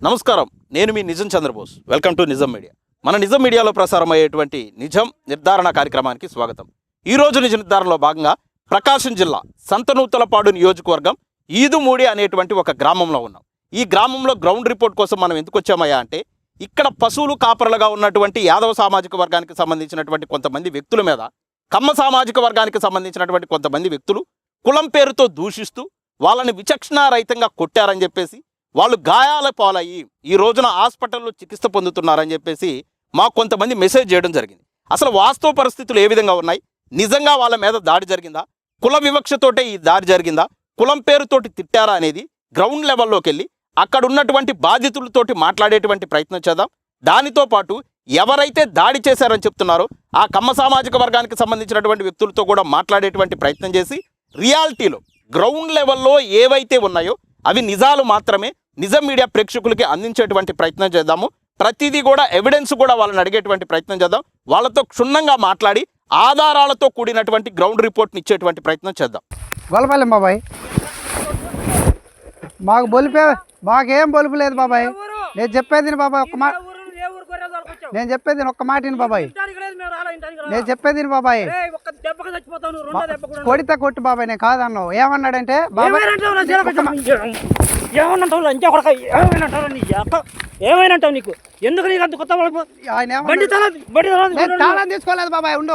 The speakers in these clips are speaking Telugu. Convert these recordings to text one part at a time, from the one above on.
నమస్కారం, నేను మీ నిజం చంద్రబోస్. వెల్కమ్ టు నిజం మీడియా. మన నిజం మీడియాలో ప్రసారం అయ్యేటువంటి నిజం నిర్ధారణ కార్యక్రమానికి స్వాగతం. ఈరోజు నిజ నిర్ధారణలో భాగంగా ప్రకాశం జిల్లా సంతనూతలపాడు నియోజకవర్గం ఈదుమూడి అనేటువంటి ఒక గ్రామంలో ఉన్నాం. ఈ గ్రామంలో గ్రౌండ్ రిపోర్ట్ కోసం మనం ఎందుకు వచ్చామయ్యా అంటే, ఇక్కడ పశువులు కాపరులుగా ఉన్నటువంటి యాదవ సామాజిక వర్గానికి సంబంధించినటువంటి కొంతమంది వ్యక్తుల మీద కమ్మ సామాజిక వర్గానికి సంబంధించినటువంటి కొంతమంది వ్యక్తులు కులం పేరుతో దూషిస్తూ వాళ్ళని విచక్షణారహితంగా కొట్టారని చెప్పేసి, వాళ్ళు గాయాల పాలయ్యి ఈ రోజున హాస్పిటల్లో చికిత్స పొందుతున్నారని చెప్పేసి మాకు కొంతమంది మెసేజ్ చేయడం జరిగింది. అసలు వాస్తవ పరిస్థితులు ఏ విధంగా ఉన్నాయి? నిజంగా వాళ్ళ మీద దాడి జరిగిందా? కుల వివక్షతోటే ఈ దాడి జరిగిందా? కులం పేరుతోటి తిట్టారా అనేది గ్రౌండ్ లెవెల్లోకి వెళ్ళి అక్కడ ఉన్నటువంటి బాధితులతోటి మాట్లాడేటువంటి ప్రయత్నం చేద్దాం. దానితో పాటు ఎవరైతే దాడి చేశారని చెప్తున్నారో ఆ కమ్మ సామాజిక వర్గానికి సంబంధించినటువంటి వ్యక్తులతో కూడా మాట్లాడేటువంటి ప్రయత్నం చేసి, రియాలిటీలో గ్రౌండ్ లెవెల్లో ఏవైతే ఉన్నాయో అవి నిజాలు మాత్రమే నిజం మీడియా ప్రేక్షకులకి అందించేటువంటి ప్రయత్నం చేద్దాము. ప్రతిదీ కూడా ఎవిడెన్స్ కూడా వాళ్ళని అడిగేటువంటి ప్రయత్నం చేద్దాం. వాళ్ళతో క్షుణ్ణంగా మాట్లాడి ఆధారాలతో కూడినటువంటి గ్రౌండ్ రిపోర్ట్ని ఇచ్చేటువంటి ప్రయత్నం చేద్దాం. గొల్లపల్లి బాబాయ్, మాకేం బొలుపు లేదు బాబాయ్. నేను చెప్పేది బాబాయ్ ఒక్క మాట, నేను చెప్పేది ఒక్క మాటని బాబాయ్, నేను చెప్పేది బాబాయ్. కొడితే కొట్టు బాబాయ్, నేను కాదన్నావు. ఏమన్నాడంటే ఏమైనా నీకు ఎందుకు నీకు అంత కొత్త తాళం తీసుకోలేదు బాబాయ్. ఉండు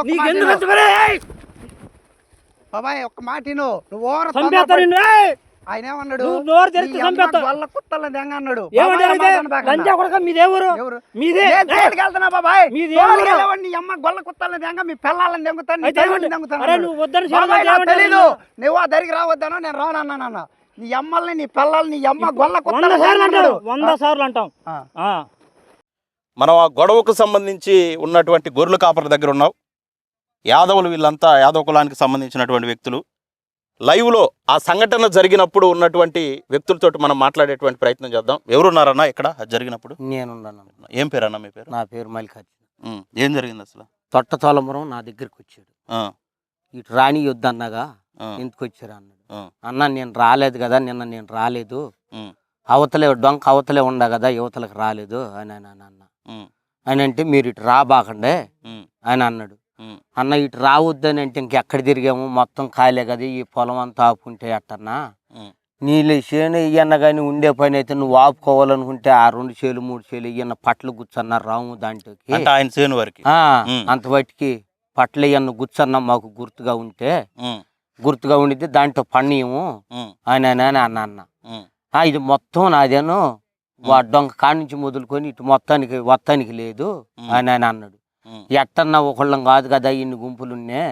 బాబాయ్, ఒక్క మాట నువ్వు ఆయన ఏమన్నాడు? వాళ్ళ కుత్తల దెంగ అన్నాడు. అమ్మ గొల్ల కుత్తల దెంగ మీ పిల్లలని దెంగుతాను, తెలీదు. నువ్వు ఆ దరికి రావద్దాను, నేను రానన్నా. నీ అమ్మల్ని నీ పిల్లల్ని నీ అమ్మ గొల్ల కుత్తల 100 సార్లు అంటాం. మనం ఆ గొడవకు సంబంధించి ఉన్నటువంటి గొర్రెల కాపర దగ్గర ఉన్నాం. యాదవులు, వీళ్ళంతా యాదవ కులానికి సంబంధించినటువంటి వ్యక్తులు. లైవ్లో ఆ సంఘటన జరిగినప్పుడు ఉన్నటువంటి వ్యక్తులతో మనం మాట్లాడేటువంటి ప్రయత్నం చేద్దాం. ఎవరున్నారన్నా ఇక్కడ జరిగినప్పుడు? నేనున్నాను. ఏం పేరు అన్న మీ పేరు? నా పేరు మల్లికార్జున. ఏం జరిగింది అసలు? తొట్టతోలమరం నా దగ్గరికి వచ్చాడు. ఇటు రాని యొద్దు అన్నగా ఎందుకు వచ్చారు అన్నాడు. అన్న నేను రాలేదు కదా, నిన్న నేను రాలేదు, అవతలే డొంక అవతలే ఉండ కదా, యువతలకు రాలేదు అని అన్న. ఆయన అంటే మీరు ఇటు రాబాకండే ఆయన అన్నాడు. అన్న ఇటు రావద్దని అంటే ఇంకెక్కడ తిరిగాము, మొత్తం ఖాళీ కదా, ఈ పొలం అంతా ఆపుకుంటే అట్టన్నా. నీళ్ళు చేను ఇయ్యన్న కానీ ఉండే పని అయితే నువ్వు ఆపుకోవాలనుకుంటే ఆ 2 చేలు 3 చేలు ఇయ్యన్న పట్లు గుచ్చన్నారు రాము దాంట్లోకి ఆయన చేను వరకు అంత బయటికి పట్లు ఇయ్యన్న గుచ్చన్న మాకు గుర్తుగా ఉండిద్ది, దాంట్లో పన్నీయము అని అన్న. ఇది మొత్తం నాదేను, డొంక కాడి నుంచి మొదలుకొని ఇటు మొత్తానికి లేదు అని అన్నాడు. ఎట్టన్నా ఒకళ్ళం కాదు కదా, ఇన్ని గుంపులున్నే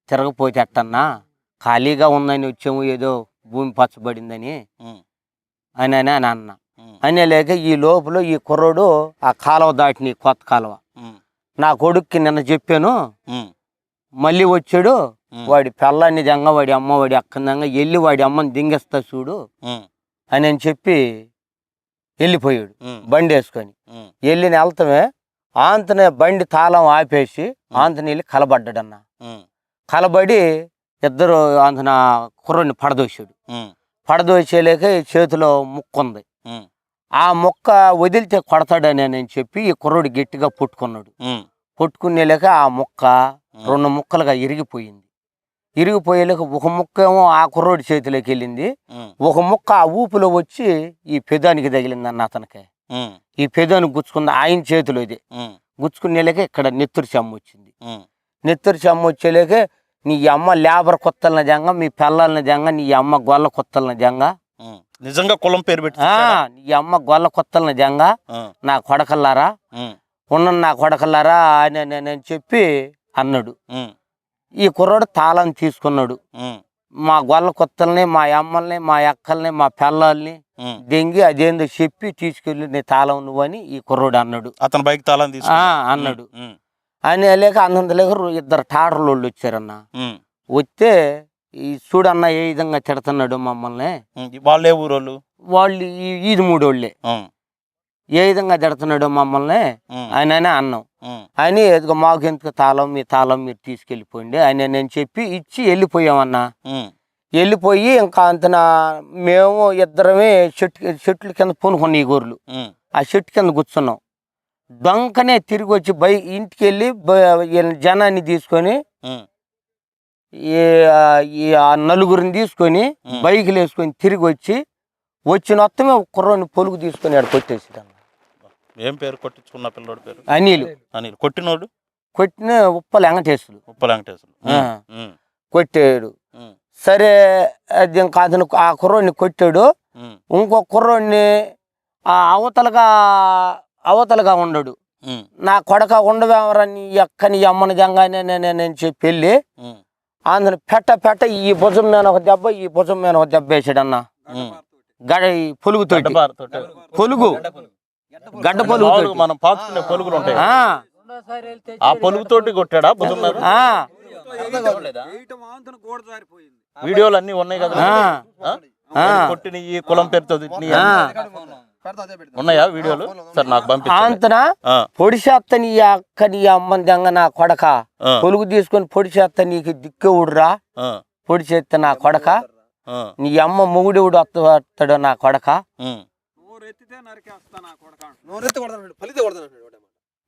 తిరగపోతే ఎట్టన్నా, ఖాళీగా ఉందని వచ్చాము, ఏదో భూమి పచ్చబడిందని అని అన్న. అనే లేక ఈ లోపల ఈ కుర్రోడు ఆ కాలువ దాటిని, కొత్త కాలువ, నా కొడుక్కి నిన్న చెప్పాను, మళ్ళీ వచ్చాడు, వాడి పిల్లాన్ని దెంగ, వాడి అమ్మ వాడి అక్కదంగా వెళ్ళి వాడి అమ్మని దింగేస్తా చూడు అని చెప్పి వెళ్ళిపోయాడు బండి వేసుకొని. వెళ్ళిన వెళ్తామే ఆంతనే బండి తాళం ఆపేసి ఆంతని వెళ్ళి కలబడ్డాడన్న. కలబడి ఇద్దరు అంతన కుర్రని పడదోసేలేక చేతిలో ముక్క ఉంది. ఆ ముక్క వదిలితే కొడతాడని అని చెప్పి ఈ కుర్రోడు గట్టిగా పొట్టుకునేలేక ఆ ముక్క 2 ముక్కలుగా ఇరిగిపోయేలేక ఒక ముక్క ఏమో ఆ కుర్రోడి చేతిలోకి వెళ్ళింది, ఒక ముక్క ఆ ఊపులో వచ్చి ఈ పెదానికి తగిలిందన్న. అతనికి ఈ పెదానికి గుచ్చుకుంది, ఆయన చేతిలో ఇది గుచ్చుకునేలేక ఇక్కడ నెత్తురు చెమ్మ వచ్చేలేక నీ అమ్మ లేబర్ కొత్తలన జంగ, మీ పిల్లల్ని జంగ, నీ అమ్మ గొల్ల కొత్తలన జంగ, నిజంగా కులం పేరు పెట్టి నీ అమ్మ గొల్ల కొత్తలన జంగ, నా కొడకల్లారా నా కొడకల్లారా అని చెప్పి అన్నాడు. ఈ కుర్రాడు తాళం తీసుకున్నాడు. మా గొల్ల కొత్తల్ని, మా అమ్మల్ని, మా అక్కల్ని, మా పిల్లల్ని దెంగి అదేందో చెప్పి తీసుకెళ్ళి నీ తాళం నువ్వని ఈ కుర్రోడు అన్నాడు. అతని బైక్ తాళం అన్నాడు. అని లేక అంతలేక 2 టాటర్లోళ్ళు వచ్చారన్న. వస్తే ఈ చూడన్న ఏ విధంగా తిడుతున్నాడు మమ్మల్ని. వాళ్ళే ఊరోళ్ళు, వాళ్ళు ఈది 3 వాళ్ళే. ఏ విధంగా తిడుతున్నాడు మమ్మల్ని ఆయన అన్నాం. అని ఎదుగు మాకు ఎందుకు తాళం, మీ తాళం మీరు తీసుకెళ్ళిపోయింది అని నేను చెప్పి ఇచ్చి వెళ్ళిపోయామన్నా. వెళ్ళిపోయి ఇంకా అంతన మేము ఇద్దరమే చెట్ల కింద పూనుకున్నాం ఈ గొర్రెలు. ఆ చెట్టు కింద కూర్చున్నాం. దొంకనే తిరిగి వచ్చి ఇంటికి వెళ్ళి జనాన్ని తీసుకొని ఆ నలుగురిని తీసుకొని బైకులు వేసుకొని తిరిగి వచ్చిన మొత్తమే కుర్రోని పొలుగు తీసుకొని ఆడ కొట్టేసాడు అన్న. ఏం పేరు కొట్టించుకున్న పిల్లోడి పేరు? అనిల్. కొట్టినోడు? కొట్టిన ఉప్పల వెంకటేశ్వరులు. కొట్టాడు. సరే అది ఇంకా అతను ఆ కుర్రోడిని కొట్టాడు. ఇంకో కుర్రోడిని అవతలగా ఉండడు. నా కొడక ఉండవేమరా నీ అక్కని అమ్మని జంగానే నేను చెప్పి వెళ్ళి అందులో పెట్ట ఈ భుజం మీద ఒక దెబ్బ ఈ భుజం మీద ఒక దెబ్బ వేసాడు అన్న. పొలుగుతో పొలుగు గడ్డ పొలుగు మనం పాతుకునే పొలుగులు ఉంటాయి. ఆ పొలుగుతోటి కొట్టాడా భుజం మీద? వీడియోలు అన్ని ఉన్నాయి కదా కొట్టిన ఈ కులం పేరుతో ఉన్నాయా వీడియోలు? సరే నాకు పంపించండి. పొడి చేస్తాను ఈ అక్కని అమ్మని దెంగ నా కొడక పొలుగు తీసుకొని పొడి చేస్తా నీకు దిక్కేవుడురా పొడి చేస్తా నా కొడక నీ అమ్మ మొగుడెవుడు వస్తాడు నా కొడక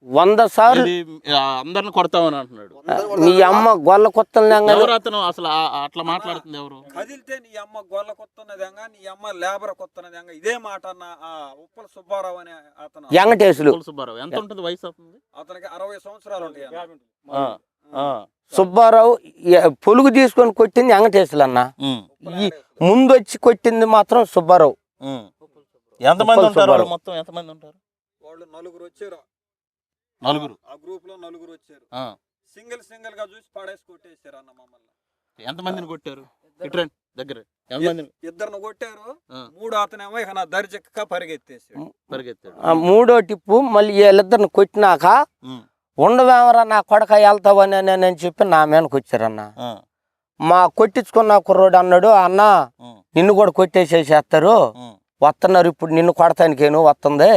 100 సార్లు అందరిని కొడతామని అంటున్నాడు. నీ అమ్మ గొల్ల కొత్తలు అసలు అట్లా మాట్లాడుతుంది ఎవరు? కదిలితే నీ అమ్మ గొల్ల కొత్తన్నదంగా నీ అమ్మ లేబర్ కొత్తన్నదంగా ఇదే మాట అన్న ఉప్పల సుబ్బారావు అనే అతను. వెంకటేశ్వరులు సుబ్బారావు ఎంత ఉంటుంది వయసు? అతనికి 60 సంవత్సరాలు ఉంటాయి. సుబ్బారావు పొలుగు తీసుకొని కొట్టింది వెంకటేశ్వరులు అన్న. ఈ ముందు వచ్చి కొట్టింది మాత్రం సుబ్బారావు. ఎంతమంది ఉంటారు మొత్తం? ఎంతమంది ఉంటారు వాళ్ళు? 4 వచ్చారు. 4 ఆ గ్రూప్ లో 4 వచ్చారు. సింగిల్ గా చూసి పడేసి కొట్టేశారు అన్న మమ్మల్ని. ఎంతమందిని కొట్టారు? దగ్గర ఇద్దరిని కొట్టారు. 3 అతనేమో ఇక నా దర్జక్క పరిగెత్తాడు. మూడో టిప్పు మళ్ళీ వీళ్ళిద్దరిని కొట్టినాక ఉండవేమరా నా కొడక వెళ్తావని నేను చెప్పి నా మీదకి వచ్చారన్న. మా కొట్టించుకున్న కుర్రోడు అన్నాడు, అన్న నిన్ను కూడా కొట్టేసేసేస్తారు వస్తున్నారు ఇప్పుడు నిన్ను కొడతానికేను వస్తుంది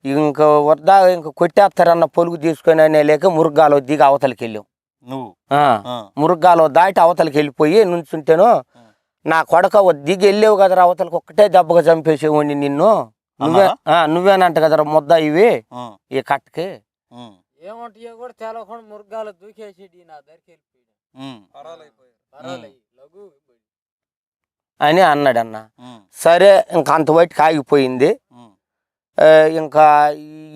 ఇంకా వద్దా ఇంకా కొట్టేస్తారన్న పొలుగు తీసుకొని అనే లేక మురుగ్గాలో దిగి అవతలకి వెళ్ళాం. మురుగ్గాలో దాటి అవతలకి వెళ్ళిపోయి నుంచుంటేను నా కొడక దిగి వెళ్ళేవు కదరా అవతలకి ఒక్కటే దెబ్బగా చంపేసేవాడిని నిన్ను నువ్వేనంట కదరా ముద్ద ఇవి ఈ కట్టకి ఏమంటాయో కూడా తెలవకుండా మురుగ్గాలో దూకేసి నా దగ్గరికి అని అన్నాడన్న. సరే ఇంక అంత బయటకి ఆగిపోయింది. ఇంకా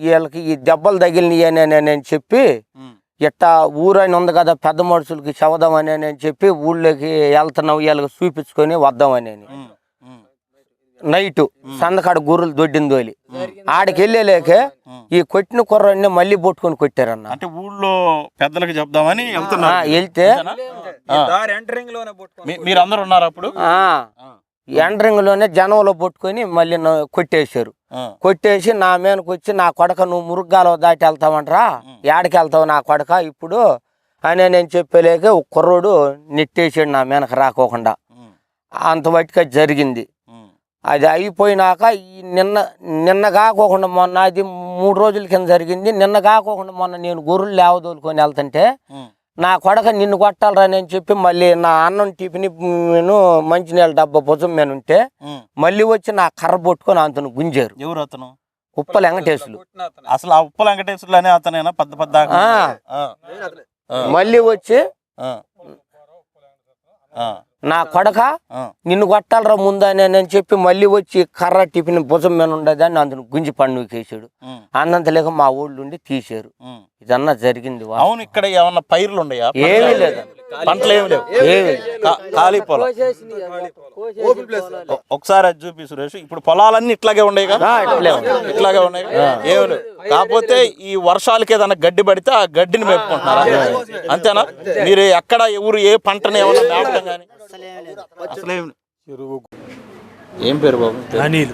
వీళ్ళకి ఈ దెబ్బలు తగిలినాయి అని నేను చెప్పి ఇట్టా ఊరైన ఉంది కదా పెద్ద మనుషులకి చవదామని నేను చెప్పి ఊళ్ళోకి వెళ్తున్నావు వీళ్ళకి చూపించుకొని వద్దామని నైటు సందకాడ గొర్రెలు దొడ్డింది తోలి ఆడికి వెళ్ళలేక ఈ కొట్టిన కుర్రాన్ని మళ్ళీ పట్టుకొని కొట్టారన్న. అంటే ఊళ్ళో పెద్దలకు చెప్దామని వెళ్తే మీరందరూ ఉన్నారు అప్పుడు? ఎండరింగ్ లోనే జనంలో పట్టుకొని మళ్ళీ కొట్టేశారు. కొట్టేసి నా మీదకి వచ్చి నా కొడక నువ్వు మురుగ్గాలో దాటి వెళ్తావంటరా ఏడకి వెళ్తావు నా కొడక ఇప్పుడు అని నేను చెప్పలేక ఒక కుర్రోడు నెట్టేసాడు నా మీదకి రాకోకుండా. అంత బట్టిగా జరిగింది. అది అయిపోయినాక నిన్న కాకోకుండా మొన్న అది 3 రోజుల కింద జరిగింది. నిన్న కాకోకుండా మొన్న నేను గొర్రెలు లేవదోలుకొని వెళ్తుంటే నా కొడక నిన్ను కొట్టాలరా అని చెప్పి మళ్ళీ నా అన్నం టిఫిన్ మంచినీళ్ళ డబ్బా భుజం మీద ఉంటే మళ్ళీ వచ్చి నా కర్ర పట్టుకొని అంతను గుంజారు. ఎవరు అతను? ఉప్పల వెంకటేశ్వరులు. అసలు ఆ ఉప్పల వెంకటేశ్వరులు అనే అతనేనా పెద్ద మళ్ళీ వచ్చి నా కొడక నిన్ను కొట్టాలరా ముందని అని చెప్పి మళ్ళీ వచ్చి కర్ర టిఫిన్ భుజం మీద ఉండదని అందును గుంజి పండుగేసాడు. అన్నంత లేక మా ఊళ్ళో ఉండి తీసారు. ఇదన్నా జరిగింది. అవును. ఇక్కడ ఏమన్నా పైర్లు ఉన్నాయా? ఏమీ లేదు. పంటలు ఏమి లేవు. ఖాళీ పొలం. ఒకసారి అది చూపి సురేష్. ఇప్పుడు పొలాలన్నీ ఇట్లాగే ఉన్నాయి కదా? ఇట్లాగే ఉన్నాయి. ఏమి లేవు. కాకపోతే ఈ వర్షాలకి ఏదైనా గడ్డి పడితే ఆ గడ్డిని మేపుకుంటున్నారా? అంతేనా? మీరు ఎక్కడ ఎవరు ఏ పంటని ఏమన్నా మేపడం కానీ అసలేమి? ఏం పేరు బాబు? అనిల్.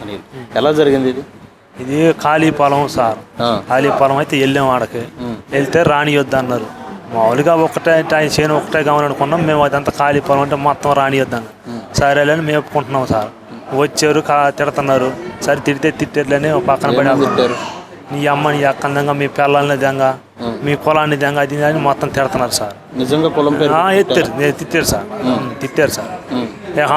అనిల్. ఎలా జరిగింది ఇది? ఇది ఖాళీ పొలం సార్. ఖాళీ పొలం అయితే వెళ్ళాం ఆడకి. వెళ్తే రానియొద్దు అన్నారు. మామూలుగా ఒకటే చేను ఒకటే కావాలనుకున్నాం మేము. అదంతా ఖాళీ పొలం అంటే మొత్తం రానియొద్దు అన్నారు. సరేలేని మేపుకుంటున్నాం సార్. వచ్చారు తిడుతున్నారు. సరే తిట్టేట్లని పక్కన పడి నీ అమ్మ నీ అక్కందంగా మీ పిల్లల్ని దంగా మీ కులాన్ని దంగా అది అని మొత్తం తిడుతున్నారు సార్. నిజంగా కులం పేరు తిట్టారు సార్. తిట్టారు సార్.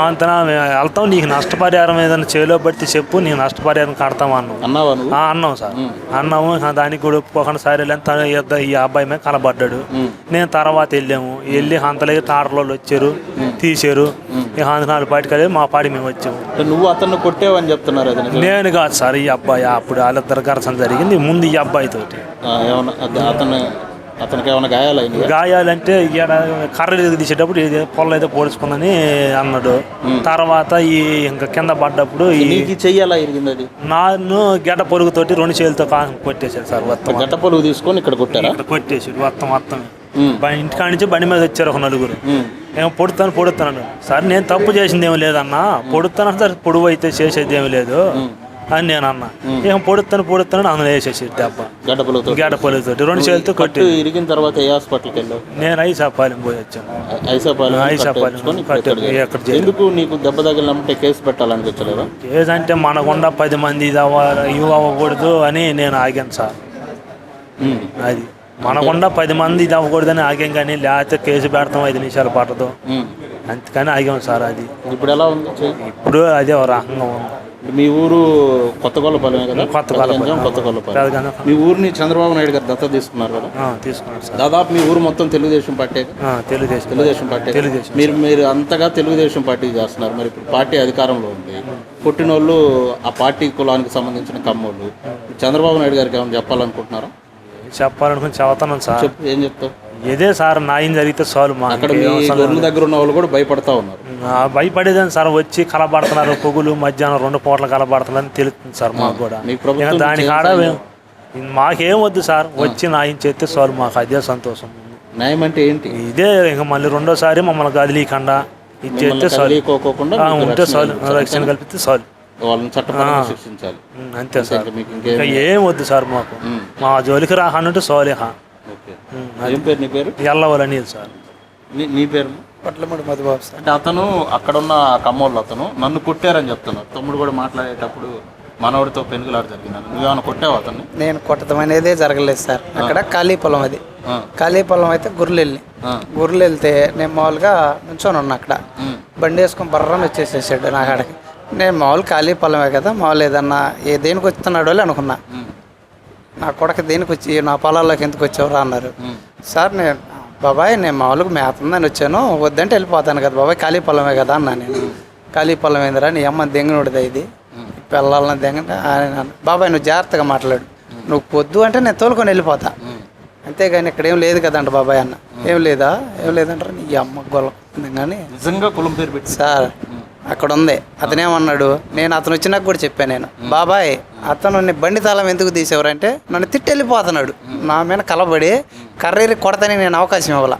అంతనా మేము వెళ్తాం, నీకు నష్టపరిహారం ఏదైనా చేలో పడితే చెప్పు, నీకు నష్టపరిహారం కడతాం అన్నాం. అన్నావా నువ్వు? అన్నాం సార్, అన్నాము. దానికి కూడా ఒప్పుకోకుండా సరే తను ఈ అబ్బాయి మీద కలబడ్డాడు. నేను తర్వాత వెళ్ళి అంతలోకి టాటర్లో వచ్చారు, తీసారు. ఇక నాలుగు పాటికి వెళ్ళి మా పాటికి మేము వచ్చాము. నువ్వు అతన్ని కొట్టేవని చెప్తున్నారు. అది నిజమా? నేను కాదు సార్, ఈ అబ్బాయి అప్పుడు వాళ్ళిద్దరు ఘర్షణ జరిగింది ముందు ఈ అబ్బాయితోటి. ఏమన్నా అతనికి ఏమైనా గాయాలైంది? గాయాలంటే ఇక్కడ కర్రలు తీసేటప్పుడు ఇది పొల్ల అయితే పోడ్చుకుందని అన్నాడు. తర్వాత ఈ ఇంకా కింద పడ్డప్పుడు చెయ్యాలా ఇరిగింది అది? నన్ను గడ్డ పొరుగుతోటి 2 చేతులతో కొట్టేశాడు సార్. మొత్తం గడ్డ పొరుగు తీసుకొని ఇక్కడ కొట్టారా? ఇక్కడ కొట్టేసాడు మొత్తం. ఇంటికాడ నుంచి బండి మీద వచ్చారు ఒక 4. ఏమో పొడుతాను సార్, నేను తప్పు చేసింది ఏమి లేదన్నా, పొడుతాను సార్, పొడువు అయితే చేసేది ఏమి లేదు అని నేను అన్నా. ఏమో పొడుతాను అందులో వేసేసి దెబ్బ గడ్డ పొలుగుతోటి 2 చేతులతో కొట్టి. ఇరిగిన తర్వాత ఏ హాస్పిటల్కి వెళ్ళావు? నేను ఐసాపాలెం పోయి వచ్చాను. ఎందుకు నీకు దెబ్బ తగిలినప్పుడు కేసు పెట్టాలనిపించలేదా? కేసు అంటే మనకుండా 10 మంది ఇది అవ్వకూడదు అని నేను ఆగాను సార్. అది మనకుండా 10 మంది ఇది అవ్వకూడదని ఆగాం, కానీ లేకపోతే కేసు పెడతాం 5 నిమిషాలు పట్టదు, అందుకని ఆగాం సార్. అది ఇప్పుడు ఎలా ఉంది? ఇప్పుడు అదే ఒక రకంగా ఉంది. మీ ఊరు కొత్తగొల్లపాలెమే కదా? కొత్తగొల్లపాలెం. మీ ఊరిని చంద్రబాబు నాయుడు గారు దత్తత తీసుకున్నారు కదా? తీసుకున్నారు సార్. దాదాపు మీ ఊరు మొత్తం తెలుగుదేశం పార్టీ. తెలుగుదేశం పార్టీ. మీరు అంతగా తెలుగుదేశం పార్టీ చేస్తున్నారు. మరి ఇప్పుడు పార్టీ అధికారంలో ఉంది, పుట్టినోళ్ళు ఆ పార్టీ కులానికి సంబంధించిన కమ్మోళ్ళు. చంద్రబాబు నాయుడు గారికి ఏమైనా చెప్పాలనుకుంటున్నారా? చెప్పాలనుకుని చెబుతున్నాను సార్. ఏం చెప్తావు? ఇదే సార్, న్యాయం జరిగితే చాలు. మా దగ్గర ఉన్న వాళ్ళు కూడా భయపడతా ఉన్నారు. భయపడేదని సార్, వచ్చి కలబడుతున్నారు, పొగులు మధ్యాహ్నం 2 పూటలు కలబడుతున్నారని తెలుస్తుంది సార్ మాకు కూడా. దానికి ఆడ మాకేం వద్దు సార్, వచ్చి న్యాయం చేస్తే చాలు, మాకు అదే సంతోషం. న్యాయం అంటే ఏంటి? ఇదే ఇక మళ్ళీ 2వసారి మమ్మల్ని గదిలీకుండా ఇచ్చేస్తే చాలు, ఉంటే చాలు, రక్షణ కల్పిస్తే చాలు, వాళ్ళని చట్టపరంగా శిక్షించాలి, అంతే సార్. ఇంకా ఏం వద్దు సార్ మాకు, మా జోలికి రాహనంటే సోలేహా. ఏం పేరు నీ పేరు? ఎల్లవలని సార్. నీ పేరు? పట్లమూడి మధుబాబు సార్. అంటే అతను అక్కడున్న కమ్మోళ్ళు అతను నన్ను కొట్టారని చెప్తున్నారు. తమ్ముడు కూడా మాట్లాడేటప్పుడు మనవడితో పెనుగులాట జరిగిందని. నువ్వేమైనా కొట్టావు అతన్ని? నేను కొట్టడం అనేదే జరగలేదు సార్. అక్కడ ఖాళీ పొలం, అది ఖాళీ పొలం అయితే గుర్రెలు వెళ్తే నేను మామూలుగా నుంచొని ఉన్నా అక్కడ. బండి వేసుకొని బర్రని వచ్చేసేసాడు నా కాడకి. నేను మామూలు ఖాళీ పొలమే కదా, మామూలు ఏదన్నా దేనికి వస్తున్నాడు అని అనుకున్నా. నా కొడక దేనికి వచ్చి నా పొలాల్లోకి ఎందుకు వచ్చేవారు అన్నారు. సార్ నేను బాబాయ్ నేను మామూలుగా మేతుందని వచ్చాను, వద్దంటే వెళ్ళిపోతాను కదా బాబాయ్, ఖాళీ పొలమే కదా అన్నా. నేను ఖాళీ పొలం ఏందిరా, నీ అమ్మ దెంగనుడిదా ఇది, పిల్లల్ని దెంగ బాబాయ్ నువ్వు జాగ్రత్తగా మాట్లాడు, నువ్వు పొద్దు అంటే నేను తోలుకొని వెళ్ళిపోతా, అంతేగాని ఇక్కడ ఏం లేదు కదంట బాబాయ్ అన్న. ఏం లేదంటారా నీ అమ్మ గొల్ల కానీ నిజంగా కులం పేరు పెట్టి సార్ అక్కడ ఉంది. అతనేమన్నాడు, నేను అతను వచ్చినాక కూడా చెప్పాను, నేను బాబాయ్ అతను బండి తాళం ఎందుకు తీసేవారంటే నన్ను తిట్టి వెళ్ళిపోతున్నాడు, నా మీద కలబడి కర్రీరి కొడతాని నేను అవకాశం ఇవ్వాల,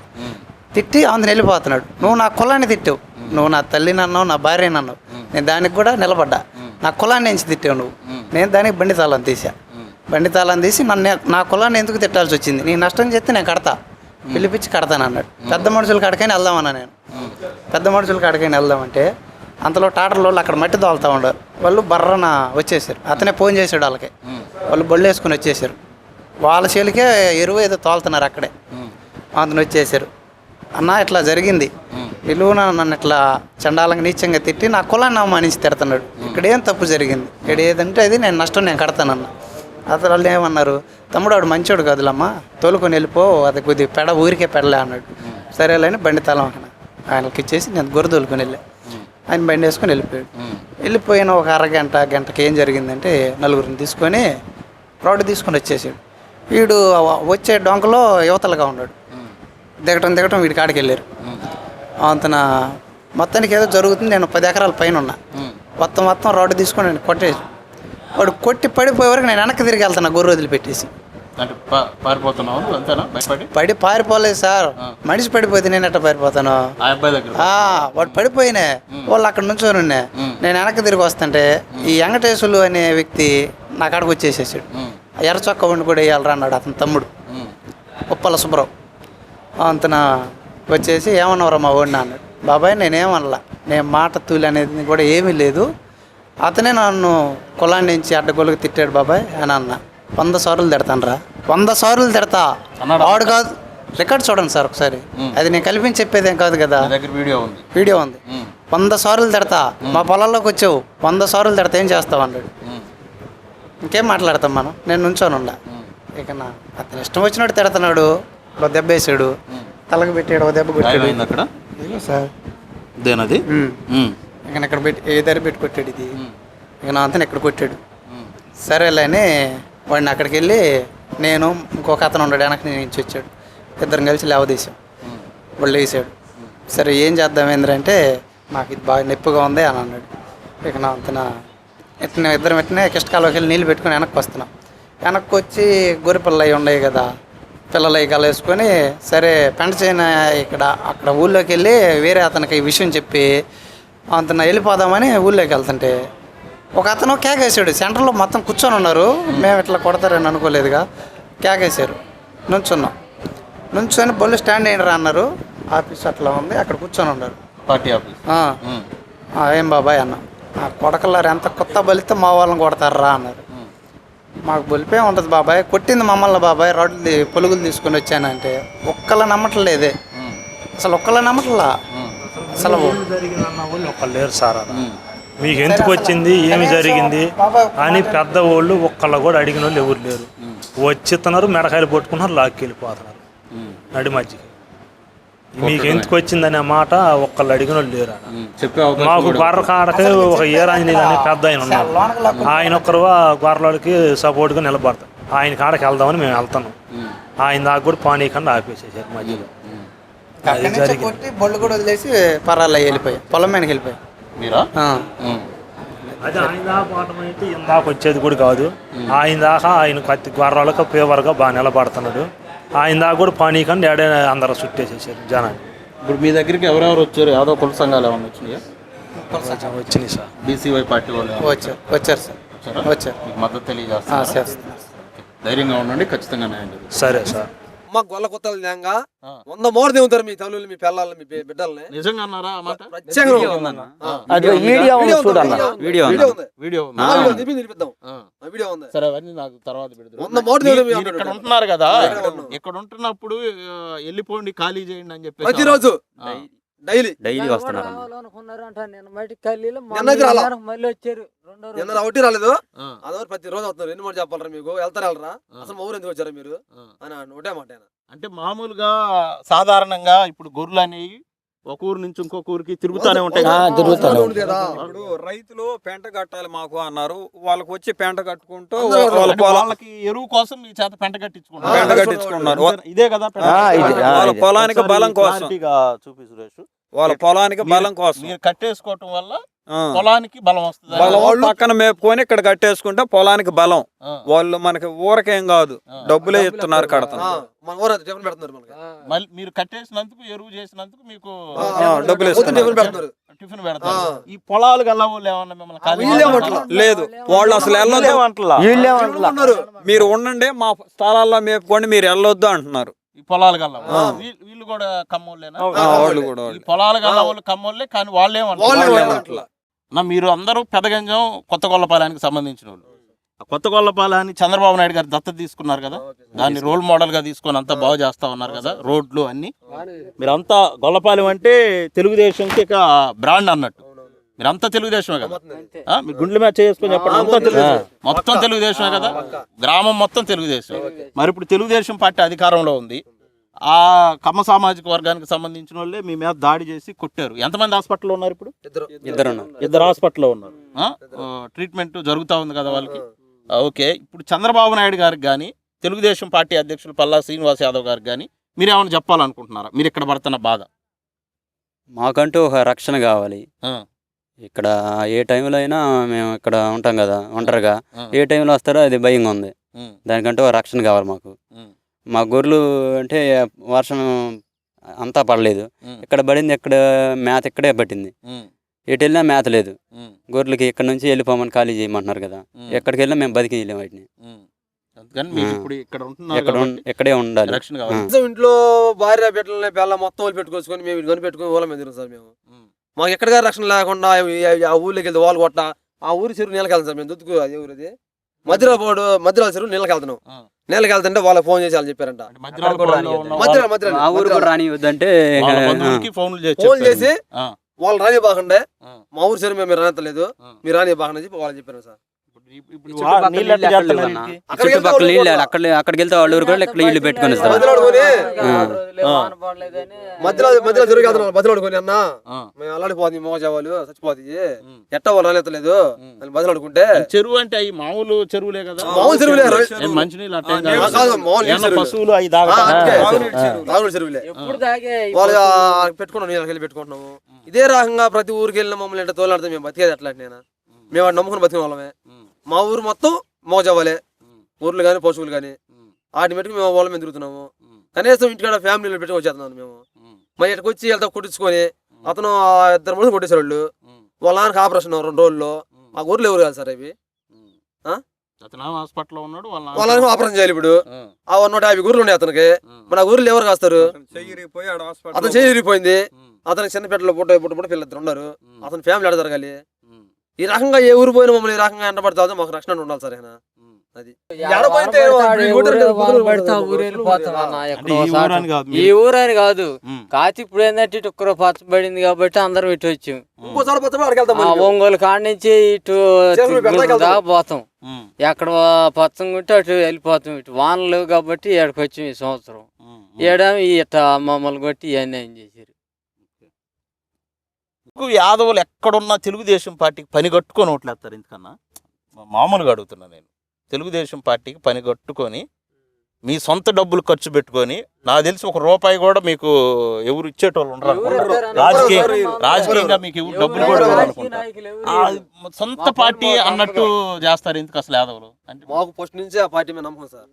తిట్టి అందుని వెళ్ళిపోతున్నాడు. నువ్వు నా కులాన్ని తిట్టావు, నువ్వు నా తల్లిని అన్నావు, నా భార్యని అన్నావు, నేను దానికి కూడా నిలబడ్డా, నా కులాన్ని ఎంచి తిట్టావు నువ్వు, నేను దానికి బండి తాళం తీసా. బండి తాళం తీసి నా కులాన్ని ఎందుకు తిట్టాల్సి వచ్చింది, నీ నష్టం చేస్తే నేను కడతా, పిలిపించి కడతాను అన్నాడు. పెద్ద మనుషుల కాడికైనా వెళ్దామన్నా నేను. పెద్ద మనుషుల కాడికైనా వెళ్దామంటే అంతలో టాటర్లో వాళ్ళు అక్కడ మట్టి తోలుతూ ఉండరు, వాళ్ళు బర్రన వచ్చేసారు. అతనే ఫోన్ చేశాడు వాళ్ళకి, వాళ్ళు బళ్ళు వేసుకుని వచ్చేసారు. వాళ్ళ చేలికే ఎరువు ఏదో తోలుతున్నారు అక్కడే, అతను వచ్చేసారు. అన్న ఇట్లా జరిగింది, నిలువున నన్ను ఇట్లా చండాలంగా నీచంగా తిట్టి నా కులాన్ని అవమానించి తిడుతున్నాడు, ఇక్కడ ఏం తప్పు జరిగింది, ఇక్కడ ఏదంటే అది నేను నష్టం నేను కడతానన్న. అతను వాళ్ళు ఏమన్నారు, తమ్ముడు వాడు మంచోడు కాదులమ్మా, తోలుకొని వెళ్ళిపో, అది కొద్దిగా ఊరికే పెడలే అన్నాడు. సరేలేని బండి తలం ఆయనకి ఇచ్చేసి నేను గొర్రె తోలుకొని వెళ్ళా. ఆయన బండి వేసుకొని వెళ్ళిపోయాడు. వెళ్ళిపోయిన ఒక గంటకి ఏం జరిగిందంటే నలుగురిని తీసుకొని రోడ్డు తీసుకొని వచ్చేసాడు. వీడు వచ్చే డొంకలో యువతలుగా ఉన్నాడు. దిగటం వీడి కాడికి వెళ్ళారు. అంతన మొత్తానికి ఏదో జరుగుతుంది. నేను 10 ఎకరాల పైన ఉన్నా. మొత్తం రోడ్డు తీసుకొని నేను కొట్టేసి, వాడు కొట్టి పడిపోయే వరకు నేను వెనక్కి తిరిగి వెళ్తాను గొర్రె వదిలిపెట్టేసి. పడి పారిపోలేదు సార్, మనిషి పడిపోతే నేను ఎట్లా పారిపోతాను. వాడు పడిపోయినా వాళ్ళు అక్కడ నుంచోను, నేను వెనక్కి తిరిగి వస్తుంటే ఈ వెంకటేశ్వరులు అనే వ్యక్తి నా కాడికి వచ్చేసేసాడు. ఎర్ర చొక్క వండి కూడా వేయాలరా అన్నాడు అతని తమ్ముడు ఉప్పల సుబ్రావు. అంతన వచ్చేసి ఏమన్నావురా మా ఓడినా అన్నాడు. బాబాయ్ నేనేమనలా, నేను మాట తూలి అనేది కూడా ఏమీ లేదు, అతనే నన్ను కులాన్ని నుంచి అడ్డగోలుగా తిట్టాడు బాబాయ్ అని అన్న. 100 సార్లు తిడతాను రా, 100 సార్లు తిడతా, వాడు కాదు. రికార్డ్ చూడండి సార్ ఒకసారి, అది నేను కల్పించి చెప్పేదేం కాదు కదా, వీడియో ఉంది. 100 సార్లు తిడతా, మా పొలాల్లోకి వచ్చావు 100 సార్లు తిడతా, ఏం చేస్తావు అన్నాడు. ఇంకేం మాట్లాడతాం మనం, నేను నుంచోను ఉండా. ఇక నా అతను ఇష్టం వచ్చినట్టు తిడుతున్నాడు, ఒక దెబ్బ వేసాడు, తలకు పెట్టాడు, ఒక దెబ్బ కొట్టాడు. అయింది అక్కడ ఇదిగో సార్ దేనది ఇక ఇక్కడ పెట్టి ఏ ధర పెట్టి కొట్టాడు ఇది. ఇక నా అంతా ఇక్కడ కొట్టాడు. సరేలే అని వాడిని అక్కడికి వెళ్ళి నేను ఇంకొక అతను ఉన్నాడు వెనక్కి నుంచి వచ్చాడు, ఇద్దరం కలిసి లేవదీసాం. వాళ్ళు వేసాడు. సరే ఏం చేద్దాం ఏంటంటే నాకు ఇది బాగా నొప్పిగా ఉంది అని అన్నాడు. ఇక నా అంతన ఇట్లా ఇద్దరం వెంటనే కిష్టకాలోకి వెళ్ళి నీళ్ళు పెట్టుకొని వెనక్కి వస్తున్నాం. వెనక్కి వచ్చి గొర్రె పిల్లలు అవి ఉన్నాయి కదా, పిల్లలు అవి కలేసుకొని సరే పెంట చేయన ఇక్కడ అక్కడ ఊళ్ళోకి వెళ్ళి వేరే అతనికి ఈ విషయం చెప్పి అంతన వెళ్ళిపోదామని ఊళ్ళోకి వెళ్తుంటే ఒక అతను కేకేసాడు. సెంటర్లో మొత్తం కూర్చొని ఉన్నారు, మేము ఇట్లా కొడతారని అనుకోలేదుగా. కేకేశారు. నుంచొని బళ్ళు స్టాండ్ అయినరా అన్నారు. ఆఫీస్ అట్లా ఉంది, అక్కడ కూర్చొని ఉన్నారు. Party office. ఏం బాబాయ్ అన్న, ఆ కొడకల్లారు ఎంత కొత్త బలితే మా వాళ్ళని కొడతారా అన్నారు. మాకు బలిపే ఉంటుంది బాబాయ్, కొట్టింది మమ్మల్ని బాబాయ్, రోడ్లు పొలుగులు తీసుకొని వచ్చానంటే ఒక్కళ్ళ నమ్మట్లేదే, అసలు ఒక్కళ్ళ నమ్మట్లా. అసలు జరిగిందన్న వాళ్ళు ఒకళ్ళు లేరు సార్. మీకు ఎందుకు వచ్చింది, ఏమి జరిగింది అని పెద్దవాళ్ళు ఒక్కళ్ళు కూడా అడిగిన వాళ్ళు ఎవరు లేరు. వచ్చిస్తున్నారు, మెడకాయలు పట్టుకున్నారు, లాక్కెళ్ళిపోతున్నారు నడి మధ్యకి. మీకు ఎందుకు వచ్చిందనే మాట ఒక్కళ్ళు అడిగిన వాళ్ళు లేరు. మాకు గొర్రె కాడకి ఒక ఏరాంజనేయులు అనే పెద్ద ఆయన ఉన్నారు. ఆయన ఒక్కరు గొర్రెలకి సపోర్ట్గా నిలబడతారు. ఆయన కాడకి వెళ్దామని మేము వెళ్తున్నాం. ఆయన దాకా కూడా పానీయకుండా ఆపేసేసారు మధ్యలో. అది జరిగింది. కొట్టి బళ్ళు కూడా వదిలేసి పరాల్లో వెళ్ళిపోయాయి, పొలం మీదకి వెళ్ళిపోయాయి. అది ఆయన దాకా పోవటం అయితే ఇందాక వచ్చేది కూడా కాదు. ఆయన దాకా ఆయన కత్తి గొర్రెలకు ఫేవర్గా బాగా నిలబడుతున్నాడు. ఆయన దాకా కూడా పానీయకుండా ఏడే అందరూ చుట్టేసేసారు జనాన్ని. ఇప్పుడు మీ దగ్గరికి ఎవరెవరు వచ్చారు? యాదవ్ కుల సంఘాలు ఏమన్నా వచ్చినాయా? వచ్చినాయి సార్. బీసీవై పార్టీ వాళ్ళు వచ్చారు సార్, వచ్చారు. మీకు మద్దతు తెలియజేస్తారు. ధైర్యంగా ఉండండి, ఖచ్చితంగా న్యాయం జరుగుతుంది. సరే సార్. అమ్మ గొల్ల కొత్తలు నిజంగా 100 మోరు దిగుతారు మీ తల్లులు, మీ పిల్లలు, మీ బిడ్డల్ని. నిజంగా అన్నారా ఆ మాట? వీడియో ఉంది. సరే, అవన్నీ నాకు తర్వాత పెడతారు. 100 మోరు దిగుతారు. ఇక్కడ ఉంటున్నారు కదా, ఇక్కడ ఉంటున్నప్పుడు వెళ్ళిపోండి, ఖాళీ చేయండి అని చెప్పి ప్రతిరోజు డైలీ వస్తున్నారు. ఒకటి రాలేదు, అదో ప్రతిరోజు వస్తున్నారు. ఎన్ని మాట చెప్పాలరా మీకు, వెళ్తారా అసలు మా ఊరు ఎందుకు వచ్చారా మీరు అని ఒకటే మాట. అంటే మామూలుగా సాధారణంగా ఇప్పుడు గొర్రెలు అనేవి ఒక ఊరు నుంచి ఇంకొక ఊరికి తిరుగుతానే ఉంటాయి కదా. ఇప్పుడు రైతులు పెంట కట్టాలి మాకు అన్నారు, వాళ్ళకి వచ్చి పెంట కట్టుకుంటూ వాళ్ళకి ఎరువు కోసం ఈ చేత పెంట కట్టించుకున్నారు. ఇదే కదా వాళ్ళ పొలానికి బలం కోసం. చూపి సురేష్, వాళ్ళ పొలానికి బలం కోసం మీరు కట్టేసుకోవటం వల్ల పొలానికి బలం వస్తుంది. వాళ్ళు పక్కన మేపుకొని ఇక్కడ కట్టేసుకుంటే పొలానికి బలం. వాళ్ళు మనకి ఊరకేం కాదు, డబ్బులే ఇస్తున్నారు, కడతారు. మీరు కట్టేసినందుకు, ఎరువు చేసినందుకు మీకు డబ్బులు ఇస్తున్నారు, టిఫిన్ పెడతారు. ఈ పొలాలు గల వాళ్ళు ఏమన్నా మిమ్మల్ని లేదు, వాళ్ళు అసలు వెళ్ళొద్దు, మీరు ఉండండి మా స్థలాల్లో మేపుకోండి, మీరు వెళ్ళొద్దు అంటున్నారు. ఈ పొలాలు గల వీళ్ళు కూడా కమ్మోళ్ళేనా? వాళ్ళు కూడా ఈ పొలాలు గల వాళ్ళు కమ్మోళ్ళే, కానీ వాళ్ళేమంటారు? మీరు అందరూ పెదగంజం కొత్తగొల్లపాలెనికి సంబంధించిన వాళ్ళు. కొత్తగొల్లపాలెన్ని చంద్రబాబు నాయుడు గారు దత్తత తీసుకున్నారు కదా, దాన్ని రోల్ మోడల్ గా తీసుకొని అంతా బాగు చేస్తా ఉన్నారు కదా, రోడ్లు అన్ని. మీరంతా గొల్లపాలెం అంటే తెలుగుదేశంకి ఇక బ్రాండ్ అన్నట్టు. మీరంతా తెలుగుదేశమే కదా, మీరు గుండెల మ్యాచ్ చేసుకొని చెప్పండి, అంతా తెలుగుదేశం, మొత్తం తెలుగుదేశమే కదా, గ్రామం మొత్తం తెలుగుదేశం. మరి ఇప్పుడు తెలుగుదేశం పార్టీ అధికారంలో ఉంది, ఆ కమ్మ సామాజిక వర్గానికి సంబంధించిన వాళ్ళే మీ మీద దాడి చేసి కొట్టారు. ఎంతమంది హాస్పిటల్లో ఉన్నారు ఇప్పుడు? ఇద్దరు హాస్పిటల్లో ఉన్నారు. ట్రీట్మెంట్ జరుగుతూ ఉంది కదా వాళ్ళకి. ఓకే, ఇప్పుడు చంద్రబాబు నాయుడు గారికి కానీ, తెలుగుదేశం పార్టీ అధ్యక్షులు పల్లా శ్రీనివాస్ యాదవ్ గారికి కానీ మీరు ఏమైనా చెప్పాలనుకుంటున్నారా? మీరు ఇక్కడ పడుతున్న బాధ? మాకంటూ ఒక రక్షణ కావాలి. ఇక్కడ ఏ టైంలో అయినా మేము ఇక్కడ ఉంటాం కదా ఒంటరిగా, ఏ టైంలో వస్తారో అది భయంగా ఉంది. దానికంటూ ఒక రక్షణ కావాలి మాకు. మా గొర్రెలు అంటే వర్షం అంతా పడలేదు, ఇక్కడ పడింది, ఇక్కడ మేత ఇక్కడే పట్టింది, ఎటు వెళ్ళినా మేత లేదు. గొర్రెలకి ఇక్కడ నుంచి వెళ్ళిపోమని ఖాళీ చేయమంటున్నారు కదా, ఎక్కడికి వెళ్ళినా మేము బతికి వెళ్ళాము వాటిని. ఇక్కడే ఉండాలి. ఇంట్లో భార్య బిడ్డలని పిల్ల మొత్తం వాళ్ళు పెట్టుకోసుకొని మేము కొని పెట్టుకుని ఊళ్ళ మీద సార్. మేము మాకు ఎక్కడిగా రక్షణ లేకుండా ఆ ఊళ్ళోకి వెళ్తే వాళ్ళు కొట్ట, ఆ ఊరి చెరువు నీళ్ళకి వెళ్తాం సార్. మేము దుద్దుకు అది ఊరిది మధ్యరాల చెరువు నీళ్ళకి వెళ్తున్నాం. నీళ్ళకి వెళ్తుంటే వాళ్ళకి ఫోన్ చేసి వాళ్ళు చెప్పారంట, ఫోన్ చేసి వాళ్ళు రాని బాగుండే మా ఊరు సరే మేము రానితలేదు మీరు రాని బాగుండే చెప్పి వాళ్ళు చెప్పారు సార్. నీళ్ళు ఎట్లా చేస్తున్నారు వీటికి? చుట్టుపక్కల నీళ్ళు అక్కడికి వెళ్తే వాళ్ళ ఊరు కూడా ఇక్కడ ఇల్లు పెట్టుకొని ఇస్తారు. బదిలాడుకొని మధ్యలో జరిగి వెళ్తున్నారు బదిలాడుకొని అన్న మేము అల్లాడిపోతుంది మోగజావాలు చచ్చిపోతాయి ఎట్టా వాళ్ళు రానితలేదు అని బదిలాడుకుంటే చెరువు అంటే అవి మామూలు చెరువులే కదా, మామూలు చెరువులే మంచినీళ్ళు అట్టే కాదు, మామూలు నీళ్ళ చెరువులే. పశువులు అవి తాగుతాయి. తాగునీరు చెరువులే వాళ్ళు పెట్టుకున్నాం నీళ్ళకి వెళ్ళి పెట్టుకుంటున్నాము. ఇదే రకంగా ప్రతి ఊరికి వెళ్ళిన మమ్మల్ని అంటే తోలాడితే మేము బతికేది ఎట్లా నేను మేము వాడు నమ్ముకుని బతికిన వాళ్ళమే. మా ఊరు మొత్తం మోగజావాలే, ఊర్లు కానీ పశువులు కానీ వాటిని పెట్టుకుని మేము వాళ్ళ మీద తిరుగుతున్నాము. కనీసం ఇంటికాడ ఫ్యామిలీలో పెట్టుకు వచ్చేస్తున్నాను మేము. మరి ఇక్కడికి వచ్చి వెళ్తా కొట్టించుకొని అతను 2 మంది కొట్టేశారు వాళ్ళు. వాళ్ళ నాన్నకి ఆపరేషన్ 2 రోజుల్లో. మా ఊర్లో ఎవరు కాదు సార్ అవి. హాస్పిటల్లో ఉన్నాడు, వాళ్ళ నాన్నకి ఆపరేషన్ చేయాలి ఇప్పుడు. ఆ 150 ఊర్లు ఉన్నాయి అతనికి. మన ఊర్లో ఎవరు కాస్తారు? అతను చెయ్యి ఇరిగిపోయింది. అతనికి చిన్నపేటలో పుట్ట పిల్లలు ఉన్నారు. అతని ఫ్యామిలీ ఎడ జరగాలి? ఈ రకంగా ఏ ఊరు పోయినా మమ్మల్ని ఈ రకంగా ఎండబడతాదో మాకు రక్షణ ఉండాలి సార్. ఆయన అది ఈ ఊరని కాదు కాచి ఇప్పుడు ఏంటంటే ఇటు ఒక్కరో పచ్చబడింది కాబట్టి అందరం ఇటు వచ్చాం. ఒంగోలు కాడ నుంచి ఇటు దాకా పోతాం. ఎక్కడ పచ్చంగా ఉంటే అటు వెళ్ళిపోతాం. ఇటు వానలు లేవు కాబట్టి ఇక్కడికి వచ్చాం ఈ సంవత్సరం. ఏడామి ఇట్ట మమ్మల్ని కొట్టి ఇవన్నీ ఏం చేశారు. యాదవులు ఎక్కడున్నా తెలుగుదేశం పార్టీకి పని కట్టుకొని ఓట్లేస్తారు. ఎందుకన్నా మామూలుగా అడుగుతున్నా నేను. తెలుగుదేశం పార్టీకి పని కట్టుకొని మీ సొంత డబ్బులు ఖర్చు పెట్టుకొని, నాకు తెలిసి ₹1 కూడా మీకు ఎవరు ఇచ్చేటోళ్ళు ఉండరు. రాజకీయంగా మీకు ఎవరు డబ్బులు కూడా ఇవ్వాలనుకుంటారు. సొంత పార్టీ అన్నట్టు చేస్తారు ఎందుకు అసలు యాదవులు అంటే? మాకు ఫస్ట్ నుంచి ఆ పార్టీ మీద నమ్మకం సార్.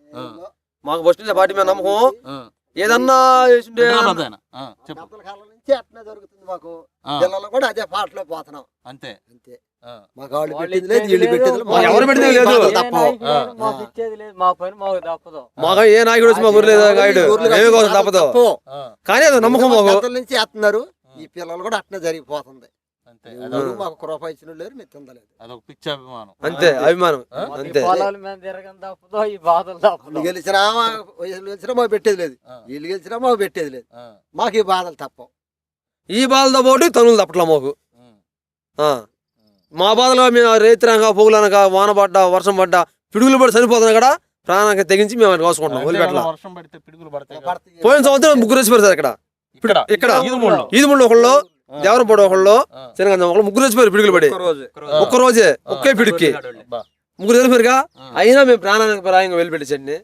మాకు ఫస్ట్ నుంచి ఆ పార్టీ మీద నమ్మకం. ఏదన్నా జరుగుతుంది మాకు పిల్లలు కూడా అదే పాటలో పోతున్నాం. అంతే అంతే. మాకు వాళ్ళు పెట్టేది లేదు, వీళ్ళు పెట్టేది లేదు, ఎవరు పెట్టేది లేదు. మాకు ఏ నాయకుడు వచ్చి మా ఊరు లేదు నాయుడు తప్పదు. కానీ అది నమ్మకం మాకు నుంచి వేస్తున్నారు. ఈ పిల్లలు కూడా అట్నే జరిగిపోతుంది. మాకు ₹1 ఇచ్చిన లేరు, మేము తిందలేదు. అదొక పిచ్చి అభిమానం. అంతే అభిమానం. అంతే. గెలిచినా మాకు పెట్టేది లేదు, వీళ్ళు గెలిచినా మాకు పెట్టేది లేదు. మాకు ఈ బాధలు తప్పవు. ఈ బాధలతో పాటు తనులు తప్పట్లా మాకు. మా బాధలో మేము రైతునక పొగులనక వాన పడ్డా వర్షం పడ్డా పిడుగులు పడి చనిపోతున్నా కూడా ప్రాణానికి తెగించి మేము కోసుకుంటాం. వర్షం పడితే పిడుగులు పడతాయి. పోయిన సంవత్సరం 3 చచ్చిపోయారు సార్. ఇక్కడ ఈదుముళ్ళు ఒకళ్ళు, దేవరపడి ఒకళ్ళు, శనగంజం ఒకళ్ళు, 3 చచ్చిపోయారు పిడుగులు పడి. ఒక్క రోజే ఒకే పిడుక్కి 3 చనిపోయారుగా. అయినా మేము ప్రాణానికి ప్రాయంగా వెళ్ళిపెట్టేసండి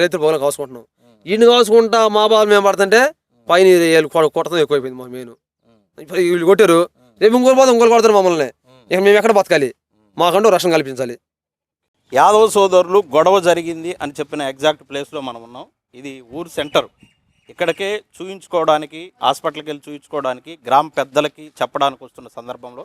రైతులు పొగలు కోసుకుంటున్నాం. ఈయన కోసుకుంటా మా బాధ మేము పడుతుంటే పైన కొట్టడం ఎక్కువైపోయింది మాకు. మెయిన్ వీళ్ళు కొట్టారు, రేపు ఇంకోరు పోతే ఇంకోరు కొడతారు మమ్మల్ని. ఇక మేము ఎక్కడ బతకాలి? మాకంటూ రక్షణ కల్పించాలి. యాదవ సోదరులు గొడవ జరిగింది అని చెప్పిన ఎగ్జాక్ట్ ప్లేస్లో మనం ఉన్నాం. ఇది ఊరు సెంటర్. ఇక్కడికే చూయించుకోవడానికి, హాస్పిటల్కి వెళ్ళి చూయించుకోవడానికి గ్రామ పెద్దలకి చెప్పడానికి వస్తున్న సందర్భంలో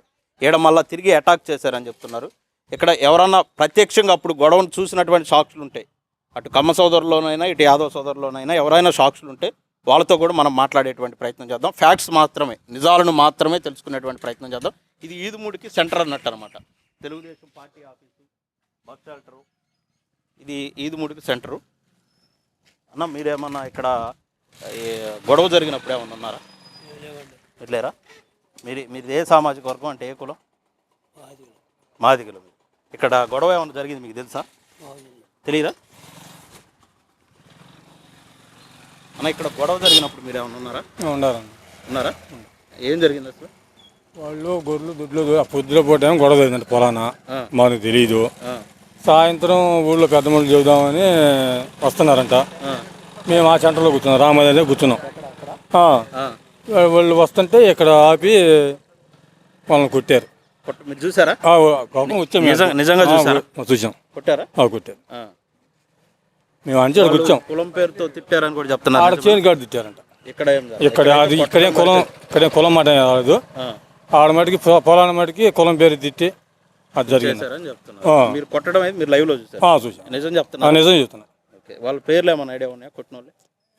మళ్ళీ తిరిగి అటాక్ చేశారని చెప్తున్నారు. ఇక్కడ ఎవరన్నా ప్రత్యక్షంగా అప్పుడు గొడవను చూసినటువంటి సాక్షులు ఉంటాయి. అటు కమ్మ సోదరులోనైనా ఇటు యాదవ సోదరులోనైనా ఎవరైనా సాక్షులు ఉంటే వాళ్ళతో కూడా మనం మాట్లాడేటువంటి ప్రయత్నం చేద్దాం. ఫ్యాక్ట్స్ మాత్రమే, నిజాలను మాత్రమే తెలుసుకునేటువంటి ప్రయత్నం చేద్దాం. ఇది ఈదుమూడికి సెంటర్ అన్నట్టు అనమాట. Telugu Desam party office, bus shelter, ఇది ఈదుమూడికి సెంటరు. అన్న మీరేమన్నా ఇక్కడ గొడవ జరిగినప్పుడు ఏమన్నా ఉన్నారా? ఇట్లేరా? మీరు ఏ సామాజిక వర్గం అంటే ఏ కులం? మాదిగలు. ఇక్కడ గొడవ ఏమన్నా జరిగింది మీకు తెలుసా? తెలియదా అన్న? ఇక్కడ గొడవ జరిగినప్పుడు మీరు ఏమన్నా ఉన్నారా? ఏం జరిగింది అసలు? వాళ్ళు గొర్రెలు దుడ్లు పొద్దున పూట గొడవ జరిగిందంటే పొలాన, మాకు తెలియదు. సాయంత్రం ఊళ్ళో పెద్ద మనుషులు చెబుదామని వస్తున్నారంట. మేము ఆ సెంటర్లో కూర్చున్నాం, రామాదేవి కూర్చున్నాం. వాళ్ళు వస్తుంటే ఇక్కడ ఆపి వాళ్ళని కొట్టారు. మీరు చూసారా? నిజంగా చూసాం. కొట్టారా? కొట్టారు. మేము అంటే కూర్చోం. కులం పేరుతో తిట్టారని కూడా చెప్తున్నారు. ఆడ చేను కాడ తిట్టారంట. ఇక్కడేం కులం మాట రాదు. ఆడ మటుకి పొలాల మటుకి కులం పేరు తిట్టి అది జరిగింది. మీరు కొట్టడం అయితే మీరు లైవ్ లో చూసారు? చూసాం. నిజం చెప్తున్నా? నిజం చెప్తున్నా. వాళ్ళ పేర్లు ఏమైనా ఐడియా ఉన్నాయా కొట్టిన వాళ్ళు?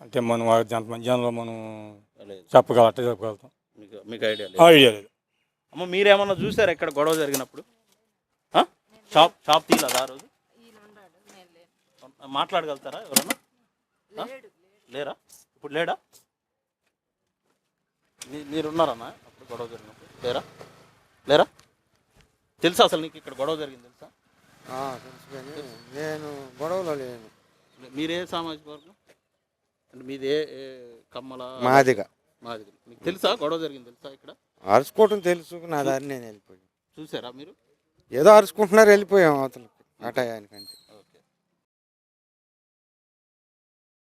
అంటే మనం మధ్యాహ్నంలో మనం చెప్పగలుగుతాం. మీకు ఐడియా లేదు. అమ్మ మీరేమన్నా చూసారా ఇక్కడ గొడవ జరిగినప్పుడు? షాప్ తీయలేదా ఆ రోజు? మాట్లాడగలుగుతారా ఎవరన్నా? లేరా? ఇప్పుడు లేడా? మీరున్నారన్నా? అప్పుడు గొడవ జరిగినప్పుడు లేరా లేరా తెలుసా అసలు నీకు ఇక్కడ గొడవ జరిగింది తెలుసా? తెలుసు కానీ నేను గొడవలో లేను. మీరే సామాజిక వర్గం అంటే మీది ఏ కమ్మల మాదిగా మీకు తెలుసా గొడవ జరిగింది తెలుసా ఇక్కడ? అరుచుకోవటం తెలుసు, నా దారి నేను వెళ్ళిపోయాను. చూసారా మీరు? ఏదో అరుచుకుంటున్నారు, వెళ్ళిపోయాం అవతలకి ఆ టయానికంటే.